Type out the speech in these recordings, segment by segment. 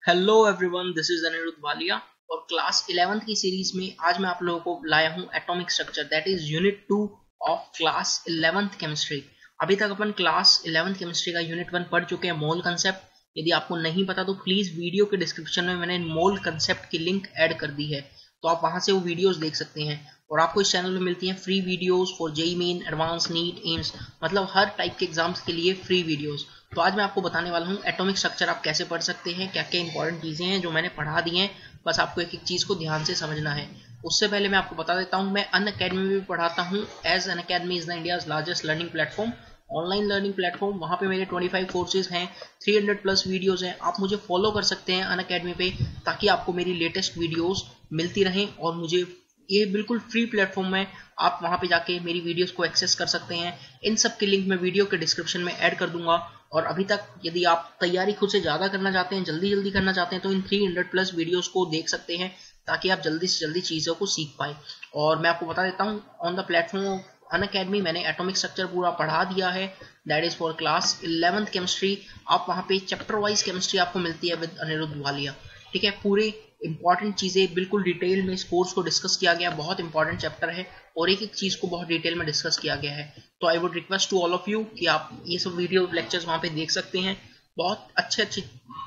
Hello everyone, this is Anirudh Walia और class 11th की series में आज मैं आप लोगों को लाया हूं atomic structure, that is unit 2 of class 11th chemistry. अभी तक अपन क्लास 11th केमिस्ट्री का यूनिट 1 पढ़ चुके हैं, मोल कंसेप्ट। यदि आपको नहीं पता तो प्लीज वीडियो के डिस्क्रिप्शन में मैंने मोल कंसेप्ट की लिंक ऐड कर दी है, तो आप वहां से वो वीडियोस देख सकते हैं। और आपको इस चैनल में मिलती हैं free videos for JEE main, advance, NEET, AIIMS, मतलब हर टाइप के एग्जाम्स के लिए फ्री वीडियोस। तो आज मैं आपको बताने वाला हूँ एटॉमिक स्ट्रक्चर आप कैसे पढ़ सकते हैं, क्या क्या इंपॉर्टेंट चीजें हैं जो मैंने पढ़ा दी हैं, बस आपको एक एक चीज को ध्यान से समझना है। उससे पहले मैं आपको बता देता हूँ, मैं अनअकैडमी में भी पढ़ाता हूँ। As Unacademy is the India's largest learning platform, online learning platform. वहाँ पे मेरे 25 कोर्सेज हैं, 300 प्लस वीडियोस हैं। आप मुझे फॉलो कर सकते हैं अनअकैडमी पे, ताकि आपको मेरी लेटेस्ट वीडियोस मिलती रहें। और मुझे ये बिल्कुल फ्री प्लेटफॉर्म है, आप वहां पे जाके मेरी वीडियोस को एक्सेस कर सकते हैं। इन सब की लिंक मैं वीडियो के डिस्क्रिप्शन में ऐड कर दूंगा। और अभी तक यदि आप तैयारी खुद से ज़्यादा करना चाहते हैं, जल्दी जल्दी करना चाहते हैं, तो इन 300 प्लस वीडियोस को देख सकते हैं, ताकि आप जल्दी से जल्दी चीज़ों को सीख पाए। और मैं आपको बता देता हूँ, on the platform of Unacademy मैंने एटॉमिक स्ट्रक्चर पूरा पढ़ा दिया है, that is for class 11th chemistry. आप वहाँ पे चैप्टर वाइज केमिस्ट्री आपको मिलती है विद अनिरुद्ध वालिया, ठीक है। पूरी इंपॉर्टेंट चीज़ें बिल्कुल डिटेल में इस कोर्स को डिस्कस किया गया, बहुत इंपॉर्टेंट चैप्टर है और एक एक चीज़ को बहुत डिटेल में डिस्कस किया गया है। तो I would request to all of you कि आप ये सब वीडियो लेक्चर्स वहाँ पे देख सकते हैं। बहुत अच्छे अच्छे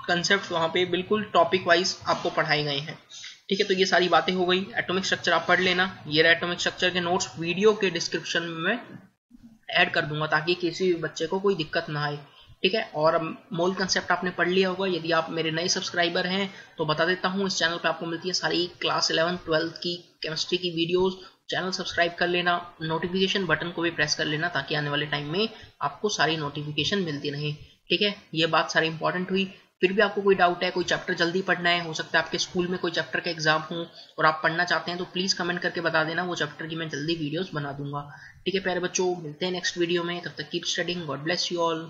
कंसेप्ट वहाँ पे बिल्कुल टॉपिक वाइज आपको पढ़ाए गए हैं, ठीक है। तो ये सारी बातें हो गई, एटॉमिक स्ट्रक्चर आप पढ़ लेना। ये रहा एटॉमिक स्ट्रक्चर के नोट्स, वीडियो के डिस्क्रिप्शन में मैं ऐड कर दूंगा, ताकि किसी भी बच्चे को कोई दिक्कत ना आए, ठीक है। और मोल कंसेप्ट आपने पढ़ लिया होगा। यदि आप मेरे नए सब्सक्राइबर हैं तो बता देता हूँ, इस चैनल पे आपको मिलती है सारी क्लास 11 12 की केमिस्ट्री की वीडियोस। चैनल सब्सक्राइब कर लेना, नोटिफिकेशन बटन को भी प्रेस कर लेना, ताकि आने वाले टाइम में आपको सारी नोटिफिकेशन मिलती रहे, ठीक है। ये बात सारी इंपॉर्टेंट हुई। फिर भी आपको कोई डाउट है, कोई चैप्टर जल्दी पढ़ना है, हो सकता है आपके स्कूल में कोई चैप्टर का एग्जाम हो और आप पढ़ना चाहते हैं, तो प्लीज कमेंट करके बता देना, वो चैप्टर की मैं जल्दी वीडियोस बना दूंगा, ठीक है। प्यारे बच्चों, मिलते हैं नेक्स्ट वीडियो में, तब तक keep studying, God bless you all.